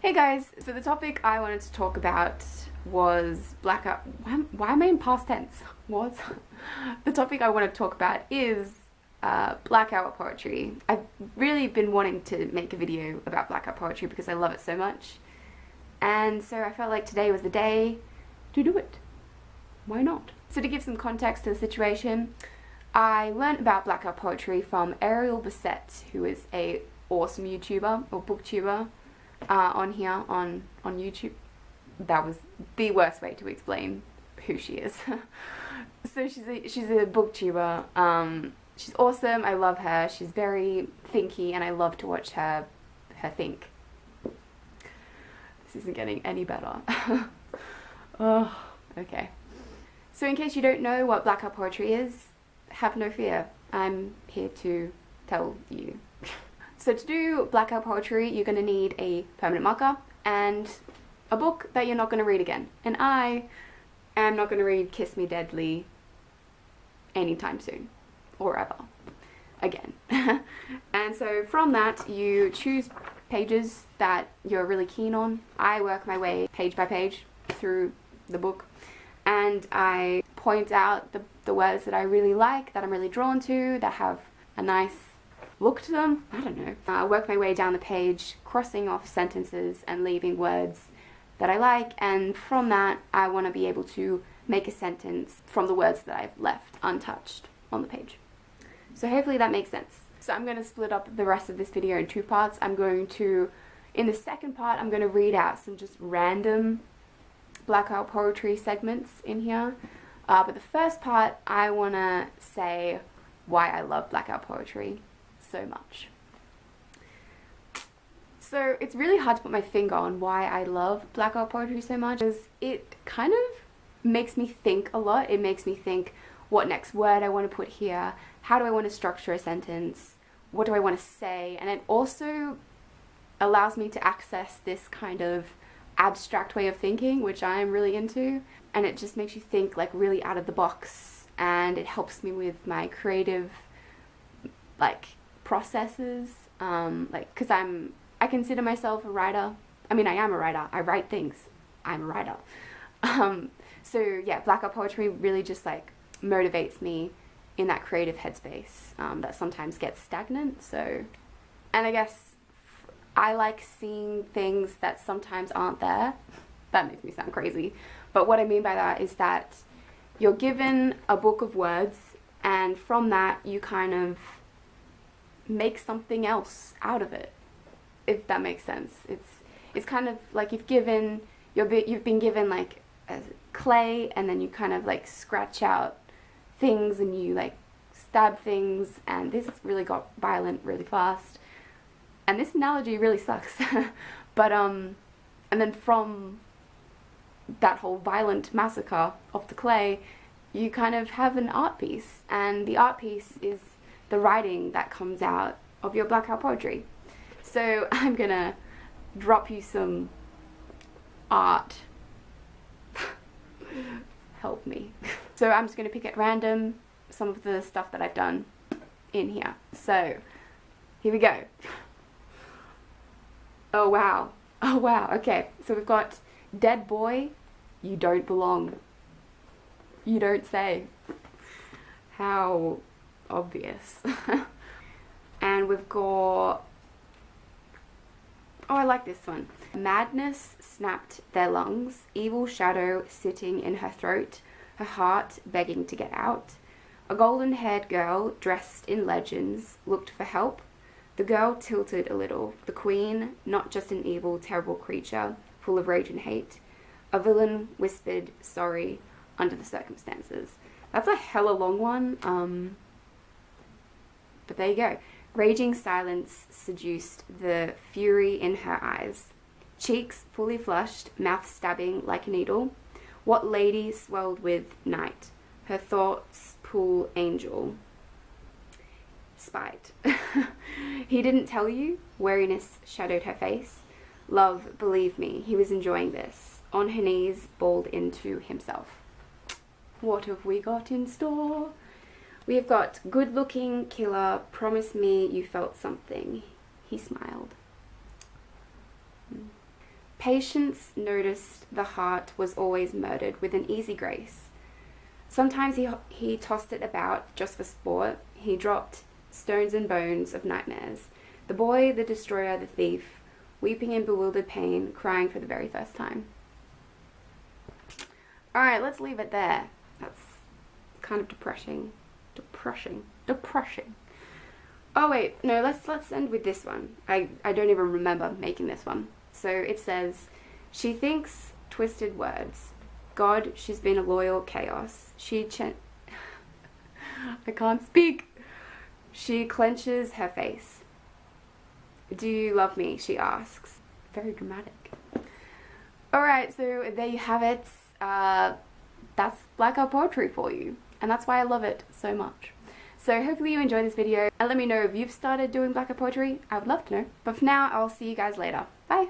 Hey guys, so the topic I wanted to talk about was blackout. Why am I in past tense? Was the topic I want to talk about is blackout poetry. I've really been wanting to make a video about blackout poetry because I love it so much, and so I felt like today was the day to do it. Why not? So to give some context to the situation, I learned about blackout poetry from Ariel Bissett, who is a awesome YouTuber or booktuber on here on YouTube. That was the worst way to explain who she is. So she's a booktuber. She's awesome. I love her. She's very thinky, and I love to watch her think. This isn't getting any better. Oh, okay. So in case you don't know what blackout poetry is, have no fear. I'm here to tell you. So to do blackout poetry, you're going to need a permanent marker and a book that you're not going to read again. And I am not going to read Kiss Me Deadly anytime soon, or ever again. And so from that, you choose pages that you're really keen on. I work my way page by page through the book, and I point out the words that I really like, that I'm really drawn to, that have a nice look to them. I don't know. I work my way down the page, crossing off sentences and leaving words that I like, and from that I want to be able to make a sentence from the words that I've left untouched on the page. So hopefully that makes sense. So I'm going to split up the rest of this video in two parts. In the second part, I'm going to read out some just random blackout poetry segments in here. But the first part, I want to say why I love blackout poetry so much. So it's really hard to put my finger on why I love blackout poetry so much, because it kind of makes me think a lot. It makes me think what next word I want to put here, how do I want to structure a sentence, what do I want to say, and it also allows me to access this kind of abstract way of thinking, which I'm really into, and it just makes you think like really out of the box, and it helps me with my creative processes, because I consider myself a writer. I mean, I am a writer. I write things. I'm a writer. So yeah, blackout poetry really just motivates me in that creative headspace that sometimes gets stagnant. So, and I guess I like seeing things that sometimes aren't there. That makes me sound crazy. But what I mean by that is that you're given a book of words, and from that you kind of make something else out of it, if that makes sense. It's kind of like you've been given like a clay, and then you kind of scratch out things and you stab things, and this really got violent really fast, and this analogy really sucks. But and then from that whole violent massacre of the clay, you kind of have an art piece, and the art piece is the writing that comes out of your blackout poetry. So I'm gonna drop you some art. Help me. So I'm just gonna pick at random some of the stuff that I've done in here. So here we go. Oh wow. Oh wow. Okay, so we've got dead boy, you don't belong. You don't say. How obvious. And we've got, oh, I like this one. Madness snapped their lungs, evil shadow sitting in her throat, her heart begging to get out. A golden-haired girl dressed in legends looked for help. The girl tilted a little. The queen, not just an evil, terrible creature, full of rage and hate. A villain whispered sorry under the circumstances. That's a hella long one, but there you go. Raging silence seduced the fury in her eyes. Cheeks fully flushed, mouth stabbing like a needle. What lady swelled with night? Her thoughts pool angel. Spite. He didn't tell you? Wariness shadowed her face. Love, believe me, he was enjoying this. On her knees, bawled into himself. What have we got in store? We have got good-looking killer, promise me you felt something. He smiled. Patience noticed the heart was always murdered with an easy grace. Sometimes he tossed it about just for sport. He dropped stones and bones of nightmares. The boy, the destroyer, the thief, weeping in bewildered pain, crying for the very first time. Alright, let's leave it there. That's kind of depressing. Depressing. Oh wait, no, let's end with this one. I don't even remember making this one. So it says, she thinks twisted words. God, she's been a loyal chaos. I can't speak. She clenches her face. Do you love me? She asks. Very dramatic. Alright, so there you have it. That's blackout poetry for you. And that's why I love it so much. So hopefully you enjoyed this video. And let me know if you've started doing blackout poetry. I would love to know. But for now, I'll see you guys later. Bye!